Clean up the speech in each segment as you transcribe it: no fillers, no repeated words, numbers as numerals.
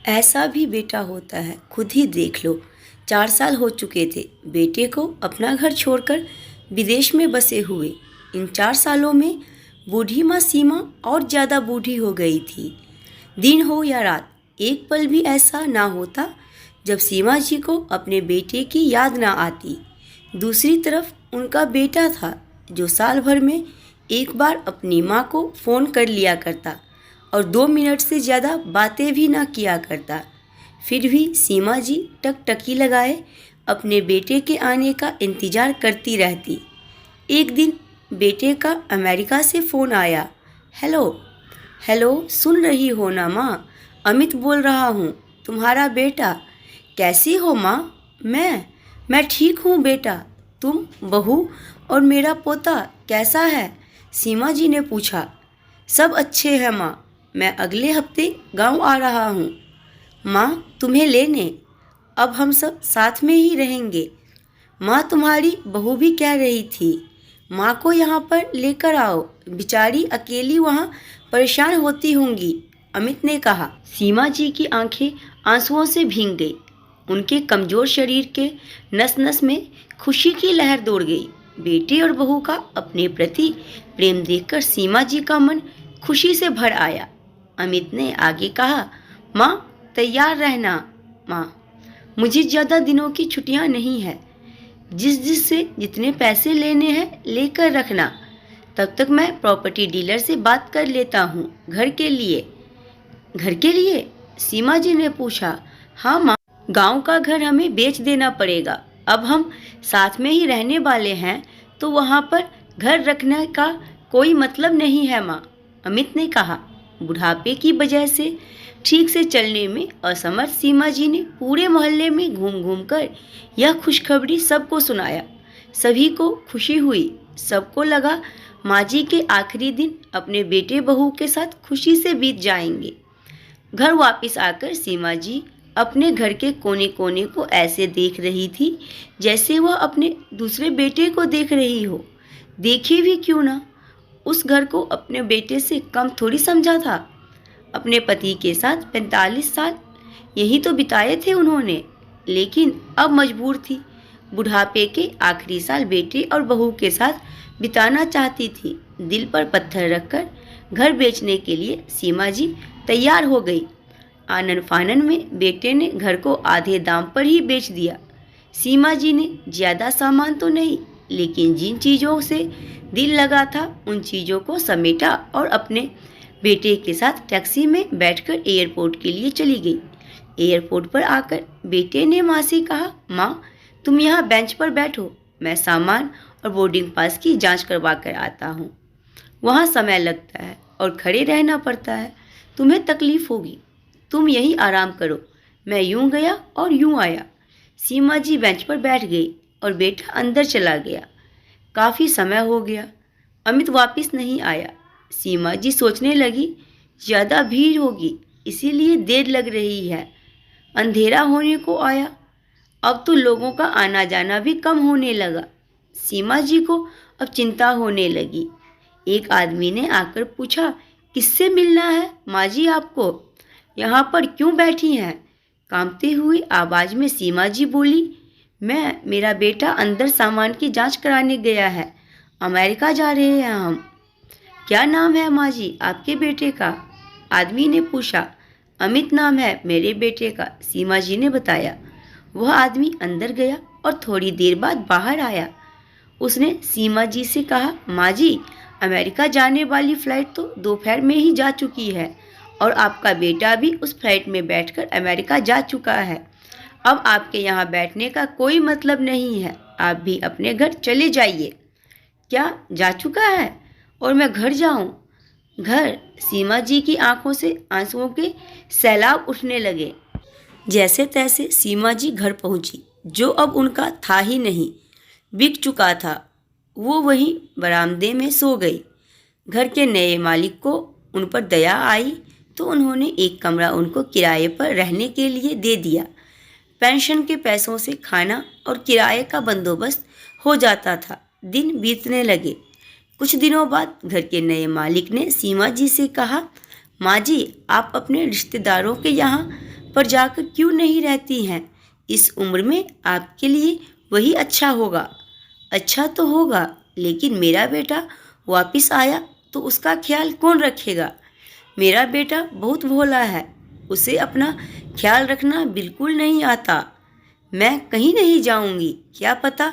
ऐसा भी बेटा होता है, खुद ही देख लो। 4 साल हो चुके थे बेटे को अपना घर छोड़कर विदेश में बसे हुए। इन 4 सालों में बूढ़ी माँ सीमा और ज़्यादा बूढ़ी हो गई थी। दिन हो या रात, एक पल भी ऐसा ना होता जब सीमा जी को अपने बेटे की याद ना आती। दूसरी तरफ उनका बेटा था जो साल भर में एक बार अपनी माँ को फ़ोन कर लिया करता और 2 मिनट से ज़्यादा बातें भी ना किया करता। फिर भी सीमा जी टकटकी लगाए अपने बेटे के आने का इंतज़ार करती रहती। एक दिन बेटे का अमेरिका से फ़ोन आया। हेलो हेलो, सुन रही हो ना माँ? अमित बोल रहा हूँ, तुम्हारा बेटा। कैसी हो माँ? मैं ठीक हूँ बेटा। तुम, बहू और मेरा पोता कैसा है? सीमा जी ने पूछा। सब अच्छे हैं माँ, मैं अगले हफ्ते गांव आ रहा हूँ माँ तुम्हें लेने। अब हम सब साथ में ही रहेंगे। माँ तुम्हारी बहू भी कह रही थी माँ को यहाँ पर लेकर आओ, बेचारी अकेली वहाँ परेशान होती होंगी, अमित ने कहा। सीमा जी की आंखें आंसुओं से भीग गई। उनके कमज़ोर शरीर के नस नस में खुशी की लहर दौड़ गई। बेटे और बहू का अपने प्रति प्रेम देखकर सीमा जी का मन खुशी से भर आया। अमित ने आगे कहा, माँ तैयार रहना माँ, मुझे ज़्यादा दिनों की छुट्टियाँ नहीं है। जिस से जितने पैसे लेने हैं लेकर रखना। तब तक मैं प्रॉपर्टी डीलर से बात कर लेता हूँ घर के लिए। घर के लिए? सीमा जी ने पूछा। हाँ माँ, गांव का घर हमें बेच देना पड़ेगा। अब हम साथ में ही रहने वाले हैं तो वहाँ पर घर रखने का कोई मतलब नहीं है माँ, अमित ने कहा। बुढ़ापे की वजह से ठीक से चलने में असमर्थ सीमा जी ने पूरे मोहल्ले में घूम घूम कर यह खुशखबरी सबको सुनाया। सभी को खुशी हुई। सबको लगा माँ जी के आखिरी दिन अपने बेटे बहू के साथ खुशी से बीत जाएंगे। घर वापस आकर सीमा जी अपने घर के कोने कोने को ऐसे देख रही थी जैसे वह अपने दूसरे बेटे को देख रही हो। देखी भी क्यों ना, उस घर को अपने बेटे से कम थोड़ी समझा था। अपने पति के साथ 45 साल यही तो बिताए थे उन्होंने, लेकिन अब मजबूर थी। बुढ़ापे के आखिरी साल बेटे और बहू के साथ बिताना चाहती थी। दिल पर पत्थर रखकर घर बेचने के लिए सीमा जी तैयार हो गई। आनन फानन में बेटे ने घर को आधे दाम पर ही बेच दिया। सीमा जी ने ज़्यादा सामान तो नहीं, लेकिन जिन चीज़ों से दिल लगा था उन चीज़ों को समेटा और अपने बेटे के साथ टैक्सी में बैठकर एयरपोर्ट के लिए चली गई। एयरपोर्ट पर आकर बेटे ने माँ से कहा, माँ तुम यहाँ बेंच पर बैठो, मैं सामान और बोर्डिंग पास की जांच करवा कर आता हूँ। वहाँ समय लगता है और खड़े रहना पड़ता है, तुम्हें तकलीफ होगी, तुम यहीं आराम करो। मैं यूं गया और यूं आया। सीमा जी बेंच पर बैठ गई और बेटा अंदर चला गया। काफ़ी समय हो गया, अमित वापस नहीं आया। सीमा जी सोचने लगी, ज़्यादा भीड़ होगी इसीलिए देर लग रही है। अंधेरा होने को आया, अब तो लोगों का आना जाना भी कम होने लगा। सीमा जी को अब चिंता होने लगी। एक आदमी ने आकर पूछा, किससे मिलना है माँ जी आपको? यहाँ पर क्यों बैठी हैं? कांपते हुए आवाज़ में सीमा जी बोली, मेरा बेटा अंदर सामान की जांच कराने गया है, अमेरिका जा रहे हैं हम। क्या नाम है माँ जी आपके बेटे का? आदमी ने पूछा। अमित नाम है मेरे बेटे का, सीमा जी ने बताया। वह आदमी अंदर गया और थोड़ी देर बाद बाहर आया। उसने सीमा जी से कहा, माँ जी अमेरिका जाने वाली फ़्लाइट तो दोपहर में ही जा चुकी है और आपका बेटा भी उस फ्लाइट में बैठकर अमेरिका जा चुका है। अब आपके यहाँ बैठने का कोई मतलब नहीं है, आप भी अपने घर चले जाइए। क्या जा चुका है और मैं घर जाऊँ? घर? सीमा जी की आंखों से आंसुओं के सैलाब उठने लगे। जैसे तैसे सीमा जी घर पहुंची, जो अब उनका था ही नहीं, बिक चुका था। वो वहीं बरामदे में सो गई। घर के नए मालिक को उन पर दया आई तो उन्होंने एक कमरा उनको किराए पर रहने के लिए दे दिया। पेंशन के पैसों से खाना और किराए का बंदोबस्त हो जाता था। दिन बीतने लगे। कुछ दिनों बाद घर के नए मालिक ने सीमा जी से कहा, माँ जी आप अपने रिश्तेदारों के यहाँ पर जाकर क्यों नहीं रहती हैं? इस उम्र में आपके लिए वही अच्छा होगा। अच्छा तो होगा, लेकिन मेरा बेटा वापस आया तो उसका ख्याल कौन रखेगा? मेरा बेटा बहुत भोला है, उसे अपना ख्याल रखना बिल्कुल नहीं आता। मैं कहीं नहीं जाऊंगी, क्या पता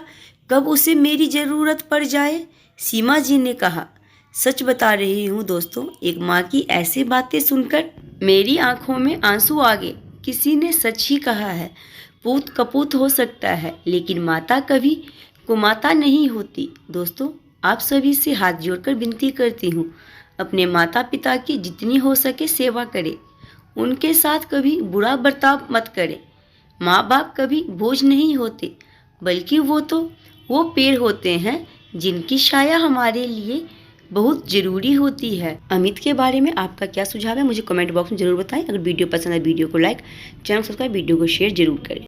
कब उसे मेरी ज़रूरत पड़ जाए। सीमा जी ने कहा। सच बता रही हूँ दोस्तों, एक माँ की ऐसी बातें सुनकर मेरी आंखों में आंसू आ गए। किसी ने सच ही कहा है, पूत कपूत हो सकता है, लेकिन माता कभी कुमाता नहीं होती। दोस्तों, आप सभी से हाथ जोड़कर विनती करती हूँ, अपने माता पिता की जितनी हो सके सेवा करें, उनके साथ कभी बुरा बर्ताव मत करें। माँ बाप कभी बोझ नहीं होते, बल्कि वो पेड़ होते हैं जिनकी छाया हमारे लिए बहुत ज़रूरी होती है। अमित के बारे में आपका क्या सुझाव है, मुझे कमेंट बॉक्स में ज़रूर बताएं। अगर वीडियो पसंद है वीडियो को लाइक, चैनल सब्सक्राइब, वीडियो को शेयर जरूर करें।